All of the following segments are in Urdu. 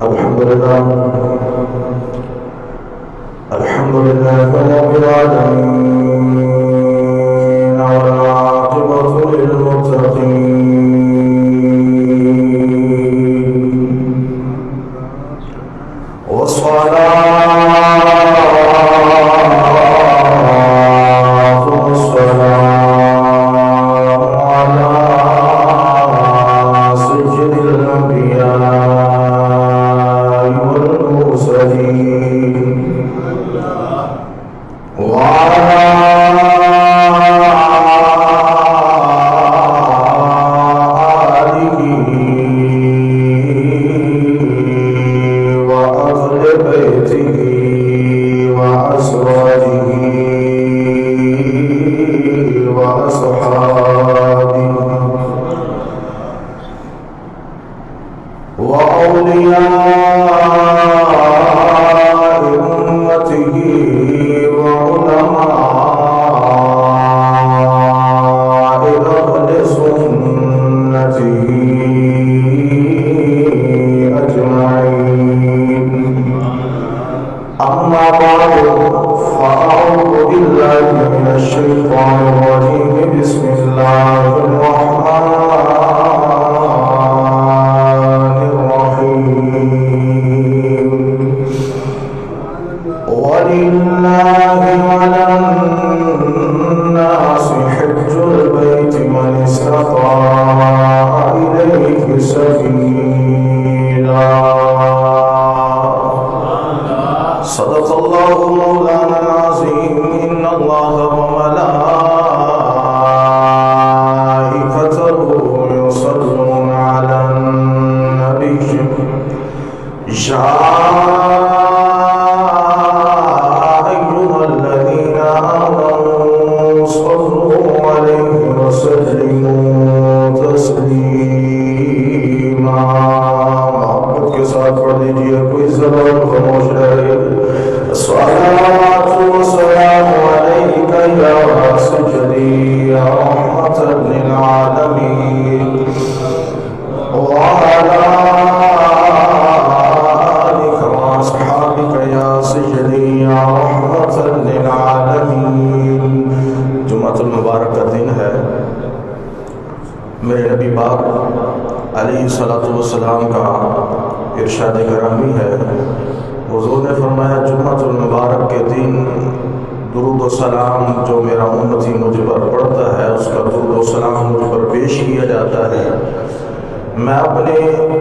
الحمد لله رب العالمين والعاقبة للمتقين والصلاة والسلام على سيد الأنبياء والمرسلين وعلى آله وأهل بيته وأزواجه وأصحابه وأولياء أمته وعلماء أهل سنته أجمعين. أما بعد فأعوذ بالله من الشيطان الرجيم. بسم الله الرحمن الرحيم. ولله على الناس حج البيت من استطاع إليه سبيلا. صدق الله مولانا العظيم. إن الله وملائكته يصلون على النبي يا أيها الذين آمنوا صلوا عليه وسلموا تسليما. محبت کے ساتھ پڑھ لیجیے، کوئی زبان خاموش رہے. الصلاة والسلام عليك يا سيدي يا رحمة للعالمين وعلى آلك وأصحابك يا سيدي يا رحمة للعالمين. جمعۃ المبارک کا دن ہے. میرے نبی پاک علیہ الصلوۃ والسلام کا ارشاد گرامی ہے. حضور نے فرمایا جمعۃ المبارک کے دن درود و سلام جو میرا امتی مجھ پر پڑھتا ہے اس کا درود و سلام مجھ پر پیش کیا جاتا ہے. میں اپنے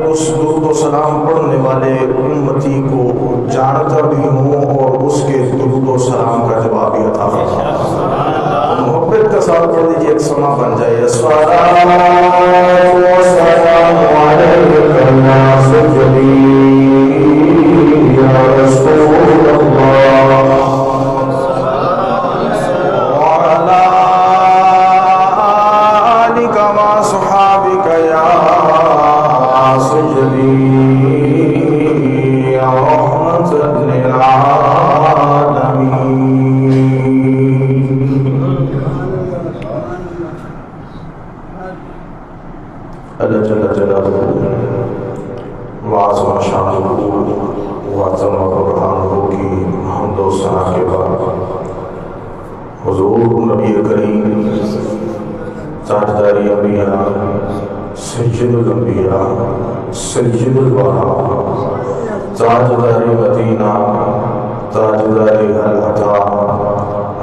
اس درود و سلام پڑھنے والے امتی کو جانتا بھی ہوں اور اس کے درود و سلام کا جواب بھی عطا فرماتا ہوں. محبت کا ساتھ پڑھ دیجیے، ایک سما بن جائے. الصلاۃ والسلام علیک یا سیدی یا رسول اللہ وعلی آلک وصحابک یا سیدی یا رحمۃ للعالمین. اللہ جل جلالہ وعظم شانہ وعظم برہانہ کی حمد و ثنا کے بعد حضور نبی کریم تاجدار انبیاء سید الانبیاء سید الورا تاجدار مدینہ تاجدار العطا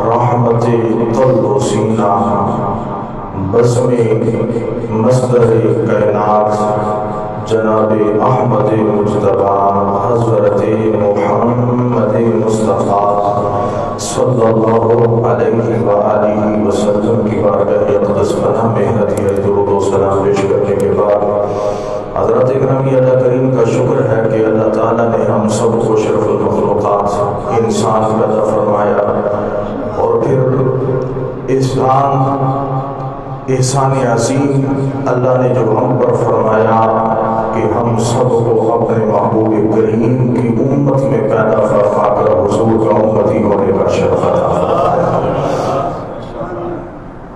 رحمت قلب و سینہ بزم مصدر کائنات جناب احمد مجتبی حضرت محمد مصطفیٰ صلی اللہ علیہ وآلہ وسلم کی بارگاہ اقدس پناہ میں ہدیہ درود و سلام پیش کرنے کے بعد حضرت اکرامی اللہ کریم کا شکر ہے کہ اللہ تعالیٰ نے ہم سب کو شرف المخلوقات انسان پیدا فرمایا اور پھر احسان عظیم اللہ نے جو ہم پر فرمایا کہ ہم سب کو اپنے محبوب کریم کی امت میں پیدا فرما کر حضور کا امتی ہونے کا شرف عطا فرمایا.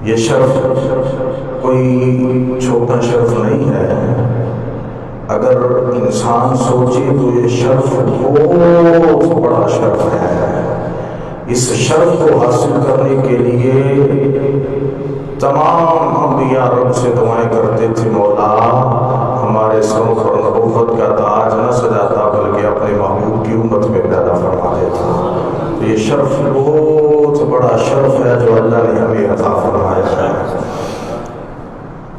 یہ شرف کوئی چھوٹا شرف نہیں ہے. اگر انسان سوچے سوچیں تو یہ شرف بہت بڑا شرف ہے۔ اس شرف کو حاصل کرنے کے لیے تمام انبیاء رب سے دعائیں کرتے تھے، مولا ہمارے سروں پر نبوت کا تاج نہ سجاتا بلکہ اپنے محبوب کی امت میں پیدا فرما دیتا۔ تو یہ شرف بہت بڑا شرف ہے جو اللہ نے ہمیں عطا فرمایا ہے۔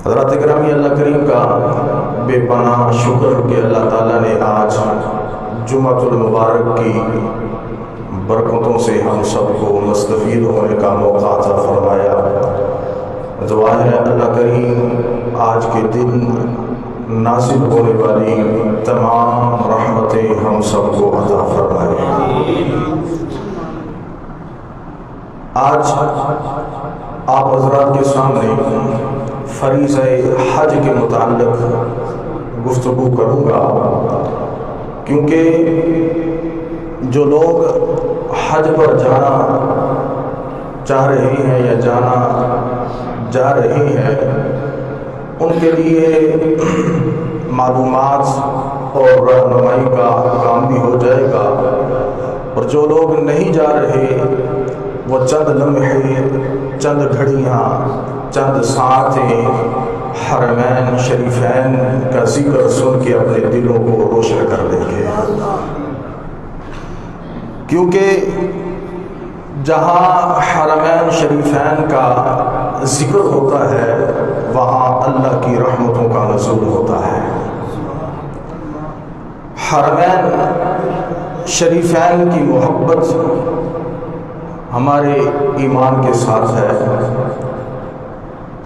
حضرات گرامی، اللہ کریم کا بے پناہ شکر کہ اللہ تعالیٰ نے آج جمعۃ المبارک کی برکتوں سے ہم سب کو مستفید ہونے کا موقع عطا فرمایا۔ دعا ہے اللہ کریم آج کے دن نازل ہونے والی تمام رحمتیں ہم سب کو عطا فرمائے۔ آج آپ حضرات کے سامنے فریضہ حج کے متعلق گفتگو کروں گا، کیونکہ جو لوگ حج پر جانا چاہ رہے ہیں یا جا رہے ہیں ان کے لیے معلومات اور رہنمائی کا کام بھی ہو جائے گا، اور جو لوگ نہیں جا رہے وہ چند لمحے، چند گھڑیاں، چند ساعتیں حرمین شریفین کا ذکر سن کے اپنے دلوں کو روشن کر دیں گے، کیونکہ جہاں حرمین شریفین کا ذکر ہوتا ہے وہاں اللہ کی رحمتوں کا نزول ہوتا ہے۔ حرمین شریفین کی محبت ہمارے ایمان کے ساتھ ہے۔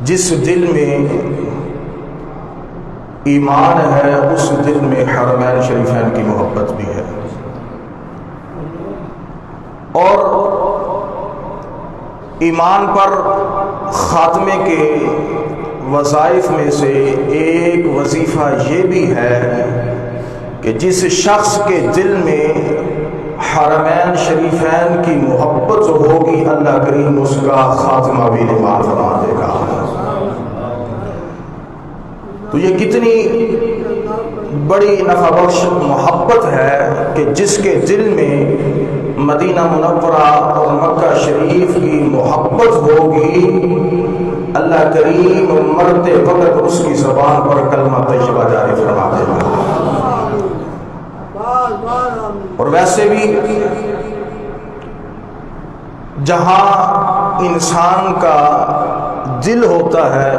جس دل میں ایمان ہے اس دل میں حرمین شریفین کی محبت بھی ہے۔ اور ایمان پر خاتمے کے وظائف میں سے ایک وظیفہ یہ بھی ہے کہ جس شخص کے دل میں حرمین شریفین کی محبت ہوگی اللہ کریم اس کا خاتمہ بھی ایمان فرما دے گا۔ تو یہ کتنی بڑی نفع بخش محبت ہے کہ جس کے دل میں مدینہ منورہ اور مکہ شریف کی محبت ہوگی اللہ کریم مرتے وقت اس کی زبان پر کلمہ طیبہ جاری فرما دے گا۔ اور ویسے بھی جہاں انسان کا دل ہوتا ہے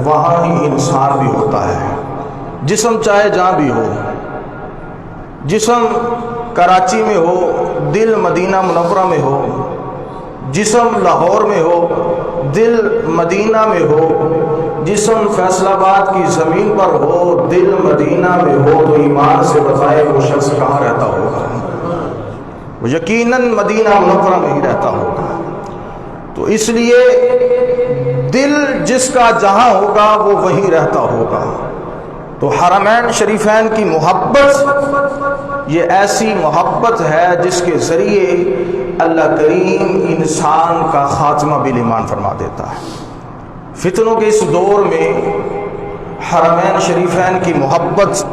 وہاں ہی انسان بھی ہوتا ہے۔ جسم چاہے جہاں بھی ہو، جسم کراچی میں ہو، دل مدینہ منورہ میں ہو، جسم لاہور میں ہو، دل مدینہ میں ہو، جسم فیصل آباد کی زمین پر ہو، دل مدینہ میں ہو، تو ایمان سے بتائے وہ شخص کہاں رہتا ہوگا؟ وہ یقیناً مدینہ منورہ میں ہی رہتا ہوگا۔ تو اس لیے دل جس کا جہاں ہوگا وہ وہیں رہتا ہوگا۔ تو حرمین شریفین کی محبت یہ ایسی محبت ہے جس کے ذریعے اللہ کریم انسان کا خاتمہ بالایمان فرما دیتا ہے۔ فتنوں کے اس دور میں حرمین شریفین کی محبت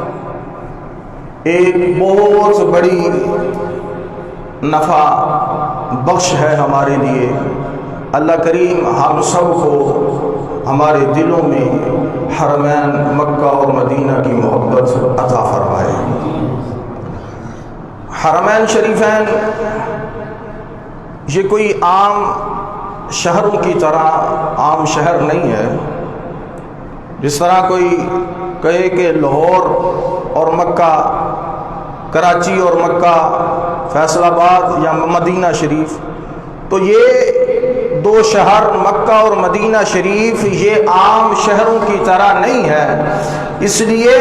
ایک بہت بڑی نفع بخش ہے ہمارے لیے۔ اللہ کریم ہم سب کو ہمارے دلوں میں حرمین مکہ اور مدینہ کی محبت عطا فرمائے۔ حرمین شریفین یہ کوئی عام شہروں کی طرح عام شہر نہیں ہے۔ جس طرح کوئی کہے کہ لاہور اور مکہ، کراچی اور مکہ، فیصل آباد یا مدینہ شریف، تو یہ دو شہر مکہ اور مدینہ شریف یہ عام شہروں کی طرح نہیں ہے، اس لیے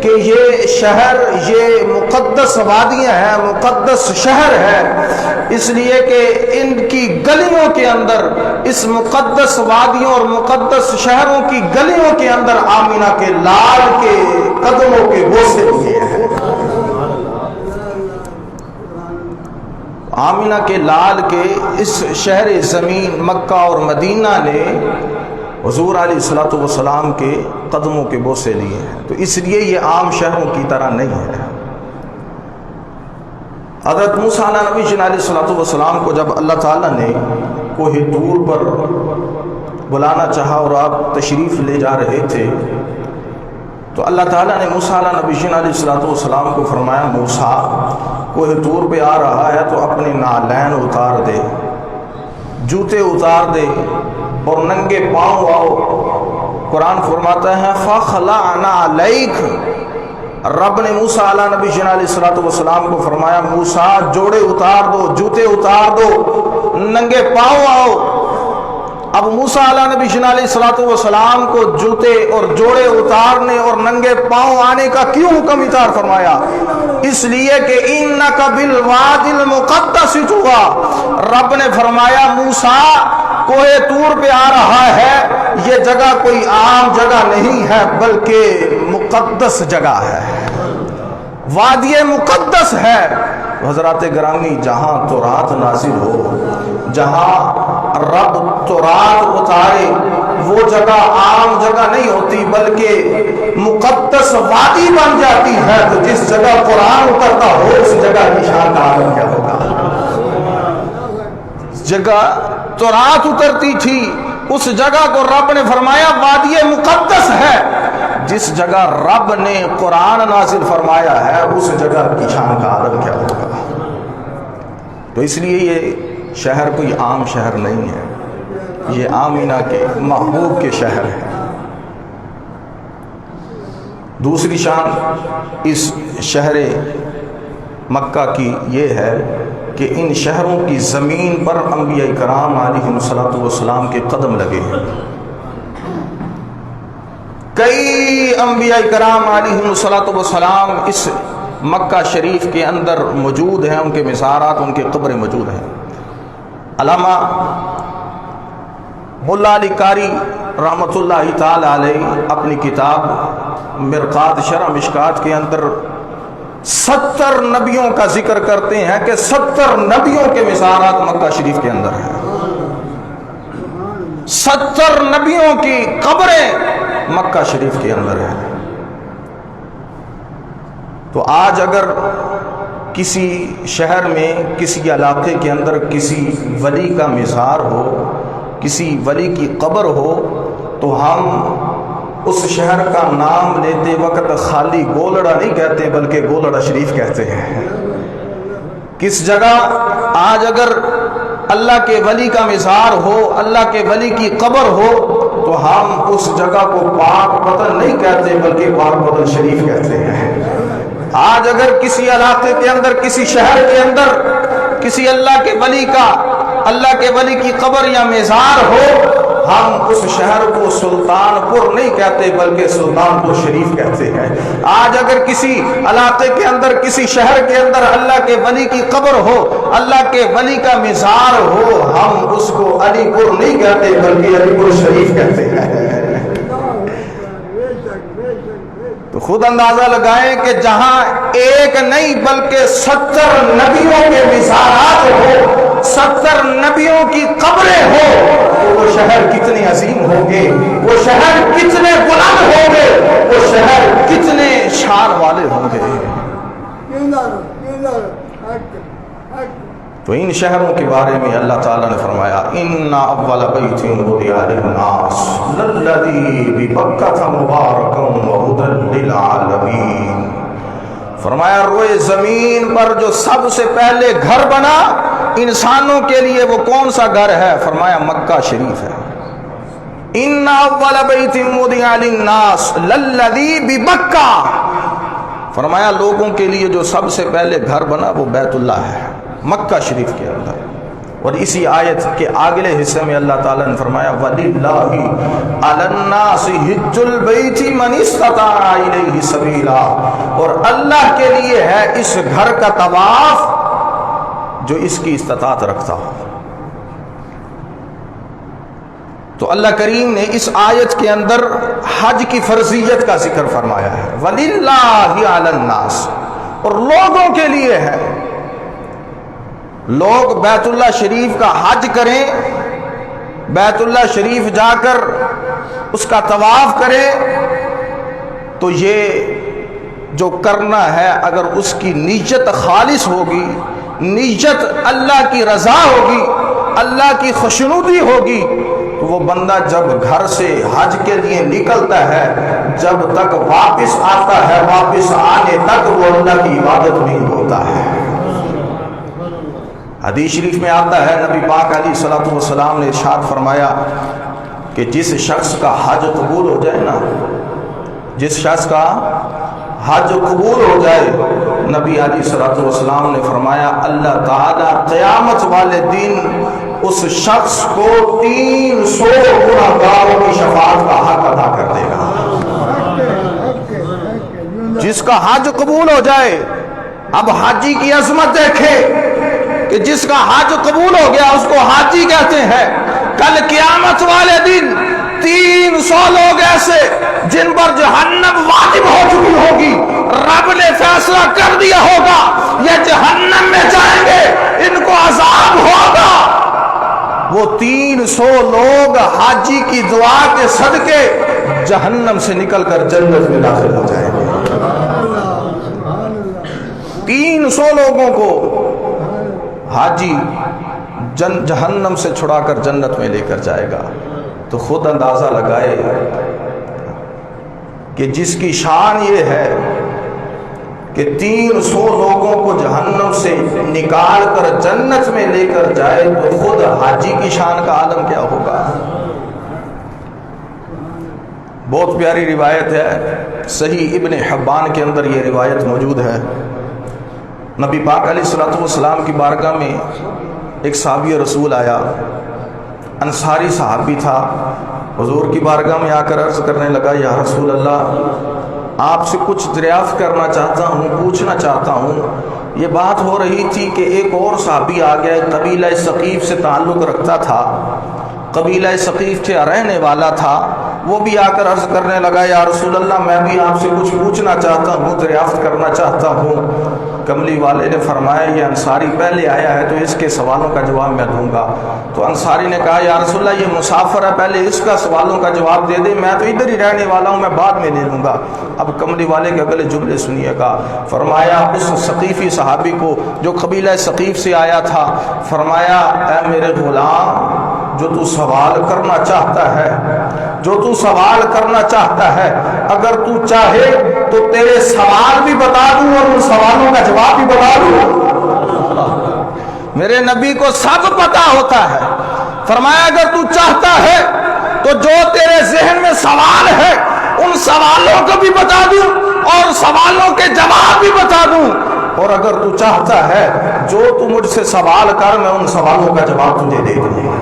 کہ یہ شہر یہ مقدس وادیاں ہیں، مقدس شہر ہے، اس لیے کہ ان کی گلیوں کے اندر، اس مقدس وادیوں اور مقدس شہروں کی گلیوں کے اندر آمینہ کے لال کے قدموں کے بوسے لیے ہیں۔ آمینہ کے لال کے اس شہر زمین مکہ اور مدینہ نے حضور علیہ الصلوۃ والسلام کے قدموں کے بوسے لیے ہیں۔ تو اس لیے یہ عام شہروں کی طرح نہیں ہے۔ حضرت موسیٰ نبی جن علیہ السلام کو جب اللہ تعالیٰ نے کوہ طور پر بلانا چاہا اور آپ تشریف لے جا رہے تھے تو اللہ تعالیٰ نے موسیٰ نبی جن علیہ السلام کو فرمایا موسیٰ کوہ طور پہ آ رہا ہے تو اپنے نعلین اتار دے، جوتے اتار دے اور ننگے پاؤں آؤ۔ قرآن فرماتا ہے فَخْلَعْنَا عَلَيْكَ، رب نے موسیٰ علیہ نبی جن علیہ السلام کو فرمایا موسیٰ جوڑے اتار دو، جوتے اتار دو، ننگے پاؤں آؤ۔ اب موسیٰ علیہ نبی جن علیہ السلام کو جوتے اور جوڑے اتارنے اور ننگے پاؤں آنے کا کیوں حکم اتار فرمایا؟ اس لیے کہ اِنَّكَ بِالْوَادِ الْمُقَدَّسِ طُوًى، رب نے فرمایا موسیٰ کوہ طور پہ آ رہا ہے، یہ جگہ کوئی عام جگہ نہیں ہے بلکہ مقدس جگہ ہے، وادی مقدس ہے۔ حضرات گرامی جہاں تورات نازل ہو، جہاں رب تورات اتارے، وہ جگہ عام جگہ نہیں ہوتی بلکہ مقدس وادی بن جاتی ہے۔ تو جس جگہ قرآن اترتا ہو اس جگہ کی شان کا عالم کیا ہوگا؟ جگہ تورات اترتی تھی اس جگہ کو رب نے فرمایا وادی مقدس ہے، جس جگہ رب نے قرآن نازل فرمایا ہے اس جگہ کی شان کا عالم کیا ہوگا؟ تو اس لیے یہ شہر کوئی عام شہر نہیں ہے، یہ آمینہ کے محبوب کے شہر ہے۔ دوسری شان اس شہر مکہ کی یہ ہے کہ ان شہروں کی زمین پر انبیاء کرام علیہ السلام کے قدم لگے ہیں۔ کئی انبیاء کرام علیہ السلام اس مکہ شریف کے اندر موجود ہیں، ان کے مزارات، ان کے قبریں موجود ہیں۔ علامہ مولا علی قاری رحمۃ اللہ تعالی علیہ اپنی کتاب مرقات شرح مشکات کے اندر 70 نبیوں کا ذکر کرتے ہیں کہ 70 نبیوں کے مزارات مکہ شریف کے اندر ہیں، 70 نبیوں کی قبریں مکہ شریف کے اندر ہیں۔ تو آج اگر کسی شہر میں کسی علاقے کے اندر کسی ولی کا مزار ہو، کسی ولی کی قبر ہو، تو ہم اس شہر کا نام لیتے وقت خالی گولڑا نہیں کہتے بلکہ گولڑا شریف کہتے ہیں۔ کس جگہ آج اگر اللہ کے ولی کا مزار ہو، اللہ کے ولی کی قبر ہو، تو ہم اس جگہ کو پاک وطن نہیں کہتے بلکہ پاک وطن شریف کہتے ہیں۔ آج اگر کسی علاقے کے اندر کسی شہر کے اندر کسی اللہ کے ولی کا، اللہ کے ولی کی قبر یا مزار ہو، ہم اس شہر کو سلطان پور نہیں کہتے بلکہ سلطان پور شریف کہتے ہیں۔ آج اگر کسی علاقے کے اندر کسی شہر کے اندر اللہ کے ولی کی قبر ہو، اللہ کے ولی کا مزار ہو، ہم اس کو علی پور نہیں کہتے بلکہ علی پور شریف کہتے ہیں۔ تو خود اندازہ لگائیں کہ جہاں ایک نہیں بلکہ 70 نبیوں کے مزارات ہو، 70 نبیوں کی قبریں ہو، تو وہ شہر کتنے عظیم ہوں گے، وہ شہر کتنے بلند ہوں گے، وہ شہر کتنے شان والے ہوں گے۔ تو ان شہروں کے بارے میں اللہ تعالیٰ نے فرمایا ان اول بیت وضع للناس للذی ببکۃ مبارکا وہدی للعالمین، فرمایا روئے زمین پر جو سب سے پہلے گھر بنا انسانوں کے لیے وہ کون سا گھر ہے؟ فرمایا مکہ شریف ہے۔ ان اول بیت وضع للناس للذی ببکہ، فرمایا لوگوں کے لیے جو سب سے پہلے گھر بنا وہ بیت اللہ ہے، مکہ شریف کے اندر۔ اور اسی آیت کے اگلے حصے میں اللہ تعالیٰ نے فرمایا وَلِلَّهِ عَلَى النَّاسِ حِجُّ الْبَيْتِ مَنِ اسْتَطَاعَ إِلَيْهِ سَبِيلًا، اور اللہ کے لیے ہے اس گھر کا طواف جو اس کی استطاعت رکھتا ہو۔ تو اللہ کریم نے اس آیت کے اندر حج کی فرضیت کا ذکر فرمایا ہے، وَلِلَّهِ عَلَى النَّاسِ، اور لوگوں کے لیے ہے۔ لوگ بیت اللہ شریف کا حج کریں، بیت اللہ شریف جا کر اس کا طواف کریں، تو یہ جو کرنا ہے اگر اس کی نیت خالص ہوگی، نیت اللہ کی رضا ہوگی، اللہ کی خوشنودی ہوگی، تو وہ بندہ جب گھر سے حج کے لیے نکلتا ہے، جب تک واپس آتا ہے، واپس آنے تک وہ اللہ کی عبادت میں ہوتا ہے۔ حدیث شریف میں آتا ہے، نبی پاک علیہ الصلوۃ والسلام نے ارشاد فرمایا کہ جس شخص کا حج قبول ہو جائے نا، جس شخص کا حج قبول ہو جائے، نبی علیہ الصلوۃ والسلام نے فرمایا اللہ تعالیٰ قیامت والے دن اس شخص کو 300 گنہگاروں کی شفاعت کا حق ادا کر دے گا۔ جس کا حج قبول ہو جائے، اب حاجی کی عظمت دیکھے کہ جس کا حج قبول ہو گیا اس کو حاجی کہتے ہیں۔ کل قیامت والے دن 300 لوگ ایسے جن پر جہنم واجب ہو چکی ہوگی، رب نے فیصلہ کر دیا ہوگا یہ جہنم میں جائیں گے، ان کو عذاب ہوگا، وہ 300 لوگ حاجی کی دعا کے صدقے جہنم سے نکل کر جنت میں داخل ہو جائیں گے۔ 300 لوگوں کو حاجی جہنم سے چھڑا کر جنت میں لے کر جائے گا۔ تو خود اندازہ لگائے کہ جس کی شان یہ ہے کہ 300 لوگوں کو جہنم سے نکال کر جنت میں لے کر جائے، تو خود حاجی کی شان کا عالم کیا ہوگا۔ بہت پیاری روایت ہے، صحیح ابن حبان کے اندر یہ روایت موجود ہے۔ نبی پاک علیہ الصلوۃ والسلام کی بارگاہ میں ایک صحابی رسول آیا، انصاری صحابی تھا، حضور کی بارگاہ میں آ کر عرض کرنے لگا یا رسول اللہ، آپ سے کچھ دریافت کرنا چاہتا ہوں، پوچھنا چاہتا ہوں۔ یہ بات ہو رہی تھی کہ ایک اور صحابی آ گیا، قبیلہ ثقیف سے تعلق رکھتا تھا، قبیلہ ثقیف سے رہنے والا تھا، وہ بھی آ کر عرض کرنے لگا یا رسول اللہ میں بھی آپ سے کچھ پوچھنا چاہتا ہوں، دریافت کرنا چاہتا ہوں۔ کملی والے نے فرمایا یہ انصاری پہلے آیا ہے تو اس کے سوالوں کا جواب میں دوں گا۔ تو انصاری نے کہا یا رسول اللہ یہ مسافر ہے، پہلے اس کا سوالوں کا جواب دے دیں، میں تو ادھر ہی رہنے والا ہوں، میں بعد میں لے لوں گا۔ اب کملی والے کے اگلے جملے سنیے گا۔ فرمایا اس ثقیفی صحابی کو جو قبیلہ ثقیف سے آیا تھا، فرمایا اے میرے غلام، جو تو سوال کرنا چاہتا ہے، جو تو سوال کرنا چاہتا ہے، اگر تو چاہے تو تیرے سوال بھی بتا دوں اور ان سوالوں کا جواب بھی بتا دوں۔ میرے نبی کو سب پتا ہوتا ہے۔ فرمایا اگر تو چاہتا ہے تو جو تیرے ذہن میں سوال ہے ان سوالوں کو بھی بتا دوں اور سوالوں کے جواب بھی بتا دوں، اور اگر تو چاہتا ہے جو تو مجھ سے سوال کر میں ان سوالوں کا جواب تجھے دے دوں۔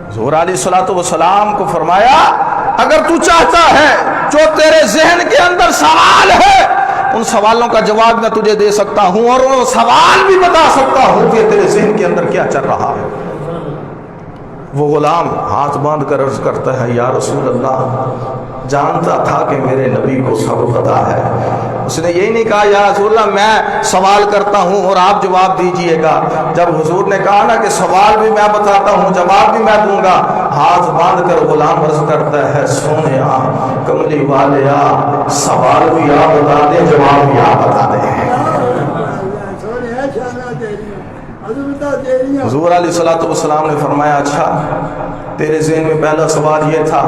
حضور علیہ الصلوۃ والسلام کو فرمایا اگر تو چاہتا ہے جو تیرے ذہن کے اندر سوال ہے ان سوالوں کا جواب میں تجھے دے سکتا ہوں اور وہ سوال بھی بتا سکتا ہوں کہ تیرے ذہن کے اندر کیا چل رہا ہے۔ وہ غلام ہاتھ باندھ کر عرض کرتا ہے یا رسول اللہ، جانتا تھا کہ میرے نبی کو سب پتا ہے۔ اس نے یہی نہیں کہا یا رسول اللہ میں سوال کرتا ہوں اور آپ جواب دیجئے گا۔ جب حضور نے کہا نا کہ سوال بھی میں بتاتا ہوں جواب بھی میں دوں گا، ہاتھ باندھ کر غلام عرض کرتا ہے سونے آ کملی والے آ، سوال بھی آپ بتا دیں جواب بھی آپ بتا دیں۔ حضور علیہ الصلوۃ والسلام نے فرمایا اچھا تیرے ذہن میں پہلا سوال یہ تھا۔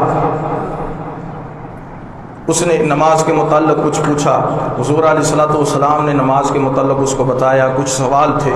اس نے نماز کے متعلق کچھ پوچھا، حضور علیہ الصلوۃ والسلام نے نماز کے متعلق اس کو بتایا، کچھ سوال تھے۔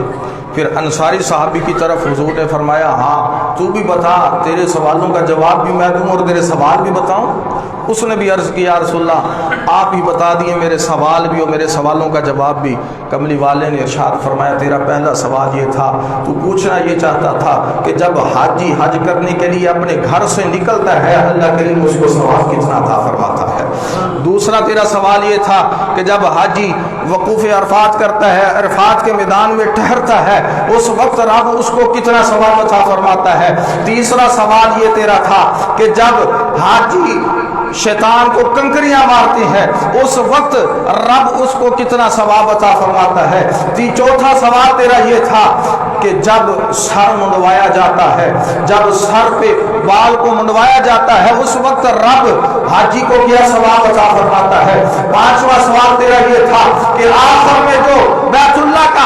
پھر انصاری صحابی کی طرف حضور نے فرمایا ہاں تو بھی بتا، تیرے سوالوں کا جواب بھی میں دوں اور تیرے سوال بھی بتاؤں۔ اس نے بھی عرض کیا رسول اللہ آپ ہی بتا دیے میرے سوال بھی اور میرے سوالوں کا جواب بھی۔ کملی والے نے ارشاد فرمایا تیرا پہلا سوال یہ تھا، تو پوچھنا یہ چاہتا تھا کہ جب حاجی حج کرنے کے لیے اپنے گھر سے نکلتا ہے اللہ کریم اس کو ثواب کتنا عطا فرماتا ہے۔ دوسرا تیرا سوال یہ تھا کہ جب حاجی وقوف عرفات کرتا ہے، عرفات کے میدان میں ٹھہرتا ہے، اس وقت رب اس کو کتنا ثواب عطا فرماتا ہے۔ تیسرا سوال یہ تیرا تھا کہ جب حاجی شیطان کو کنکریاں مارتی ہے اس وقت رب اس کو کتنا ثواب عطا فرماتا ہے۔ چوتھا سوال تیرا یہ تھا کہ جب سر منڈوایا جاتا ہے، جب سر پہ بال کو منڈوایا جاتا ہے اس وقت رب حاجی کو کیا ثواب عطا فرماتا ہے۔ پانچواں سوال تیرا یہ تھا کہ آخر میں جو بیت اللہ کا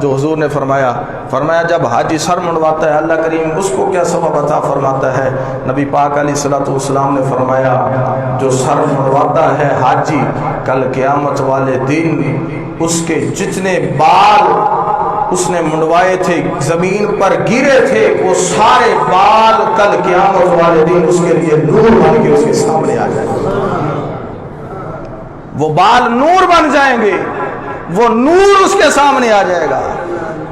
جو حضور نے فرمایا جب حاجی سر منڈواتا ہے اللہ کریم اس کو کیا ثواب عطا فرماتا ہے؟ نبی پاک علیہ الصلوۃ والسلام نے فرمایا جو سر منڈواتا ہے حاجی کل قیامت والے دن اس کے جتنے بال اس نے منڈوائے تھے زمین پر گرے تھے وہ سارے بال کل قیامت والے دن اس کے لیے نور بن کے اس کے سامنے آ جائیں گے۔ وہ بال نور بن جائیں گے، وہ نور اس کے سامنے آ جائے گا۔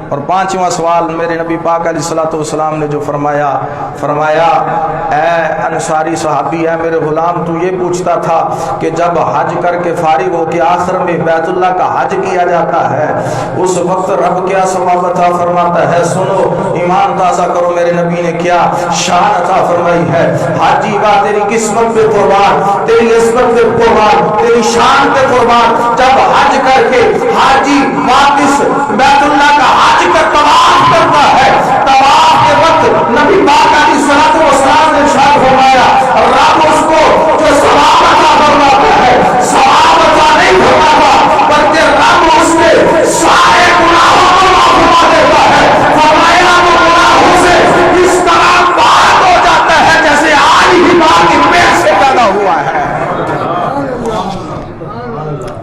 اور پانچواں سوال میرے نبی پاک علیہ الصلوۃ والسلام نے جو فرمایا اے انصاری صحابی ہے میرے غلام تو یہ پوچھتا تھا کہ جب حج کر کے فارغ ہو کے آخر میں بیت اللہ کا حج کیا جاتا ہے اس وقت رب کیا ثواب عطا فرماتا ہے؟ سنو ایمان تازہ کرو، میرے نبی نے کیا شان عطا فرمائی ہے۔ حاجی با تیری قسمت پہ قربان، تیری عصمت پہ قربان، تیری شان پہ قربان، جب حج کر کے حاجی واپس بیت اللہ کا حج کا طواف کرتا ہے، طواف کے وقت نبی پاک علیہ الصلوۃ والسلام نے ارشاد فرمایا رب اس کو جو ثواب عطا فرماتا ہے ثواب عطا نہیں فرماتا بلکہ رب اس کے سارے گناہوں کو معاف فرما دیتا ہے۔ فرمایا وہ گناہوں سے اس طرح پاک ہو جاتا ہے جیسے آج ہی ماں کے پیٹ سے پیدا ہوا ہے۔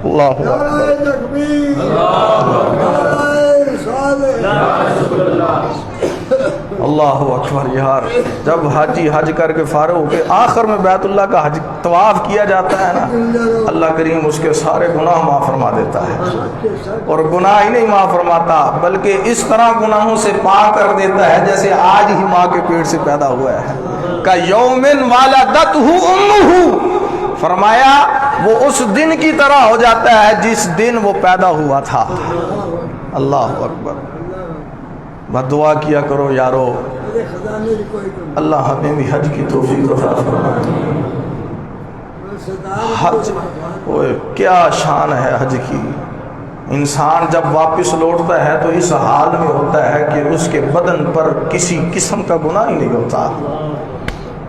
اللہ اللہ اکبر یار، جب حاجی حج کر کے فارغ ہو کے آخر میں بیت اللہ کا حج طواف کیا جاتا ہے نا اللہ کریم اس کے سارے گناہ معاف فرما دیتا ہے، اور گناہ ہی نہیں معاف فرماتا بلکہ اس طرح گناہوں سے پاک کر دیتا ہے جیسے آج ہی ماں کے پیٹ سے پیدا ہوا ہے۔ کا یومن والدتہ امہ، فرمایا وہ اس دن کی طرح ہو جاتا ہے جس دن وہ پیدا ہوا تھا۔ اللہ اکبر، بس دعا کیا کرو یارو اللہ ہمیں بھی حج کی توفیق عطا فرمائے۔ حج کیا شان ہے حج کی، انسان جب واپس لوٹتا ہے تو اس حال میں ہوتا ہے کہ اس کے بدن پر کسی قسم کا گناہ ہی نہیں ہوتا،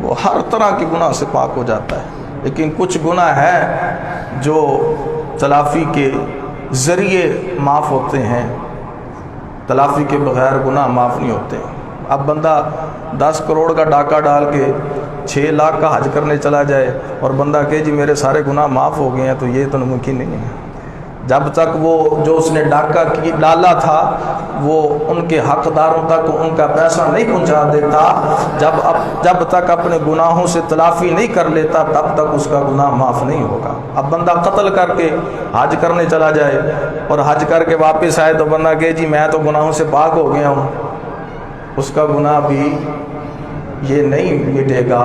وہ ہر طرح کے گناہ سے پاک ہو جاتا ہے۔ لیکن کچھ گناہ ہے جو تلافی کے ذریعے معاف ہوتے ہیں، تلافی کے بغیر گناہ معاف نہیں ہوتے۔ اب بندہ 10 کروڑ کا ڈاکہ ڈال کے 6 لاکھ کا حج کرنے چلا جائے اور بندہ کہے جی میرے سارے گناہ معاف ہو گئے ہیں، تو یہ تو ممکن نہیں ہے۔ جب تک وہ جو اس نے ڈاکہ ڈالا تھا وہ ان کے حقداروں تک ان کا پیسہ نہیں پہنچا دیتا، جب تک اپنے گناہوں سے تلافی نہیں کر لیتا تب تک اس کا گناہ معاف نہیں ہوگا۔ اب بندہ قتل کر کے حج کرنے چلا جائے اور حج کر کے واپس آئے تو بندہ کہے جی میں تو گناہوں سے پاک ہو گیا ہوں، اس کا گناہ بھی یہ نہیں مٹے گا،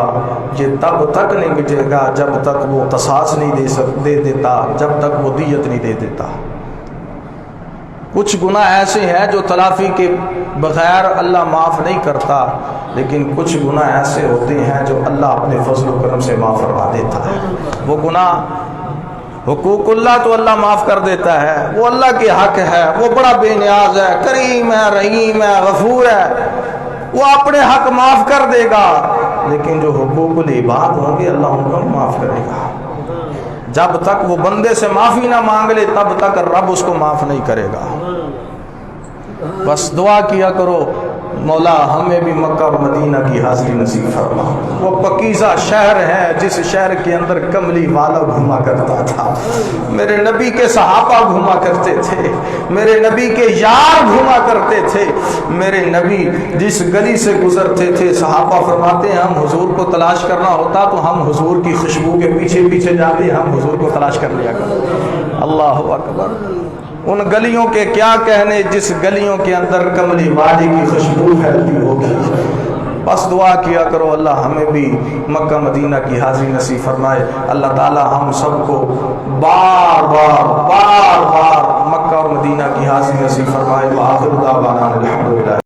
یہ تب تک نہیں مٹے گا جب تک وہ قصاص نہیں دے دیتا، جب تک وہ دیت نہیں دے دیتا۔ کچھ گناہ ایسے ہیں جو تلافی کے بغیر اللہ معاف نہیں کرتا، لیکن کچھ گناہ ایسے ہوتے ہیں جو اللہ اپنے فضل و کرم سے معاف فرما دیتا ہے۔ وہ گناہ حقوق اللہ تو اللہ معاف کر دیتا ہے، وہ اللہ کے حق ہے، وہ بڑا بے نیاز ہے، کریم ہے، رحیم ہے، غفور ہے، وہ اپنے حق معاف کر دے گا، لیکن جو حقوق العباد ہوں گے اللہ ان کو نہیں معاف کرے گا۔ جب تک وہ بندے سے معافی نہ مانگ لے تب تک رب اس کو معاف نہیں کرے گا۔ بس دعا کیا کرو مولا ہمیں بھی مکہ اور مدینہ کی حاضری نصیب فرما۔ وہ پکیزہ شہر ہے جس شہر کے اندر کملی والا گھوما کرتا تھا، میرے نبی کے صحابہ گھوما کرتے تھے، میرے نبی کے یار گھوما کرتے تھے، میرے نبی جس گلی سے گزرتے تھے صحابہ فرماتے ہیں ہم حضور کو تلاش کرنا ہوتا تو ہم حضور کی خوشبو کے پیچھے پیچھے جاتے، ہم حضور کو تلاش کر لیا کرتے۔ اللہ اکبر، ان گلیوں کے کیا کہنے جس گلیوں کے اندر کملی وادی کی خوشبو پھیلتی ہوگی۔ بس دعا کیا کرو اللہ ہمیں بھی مکہ مدینہ کی حاضری نصیب فرمائے۔ اللہ تعالی ہم سب کو بار بار مکہ اور مدینہ کی حاضری نصیب فرمائے۔ وآخر دعوانا الحمدللہ۔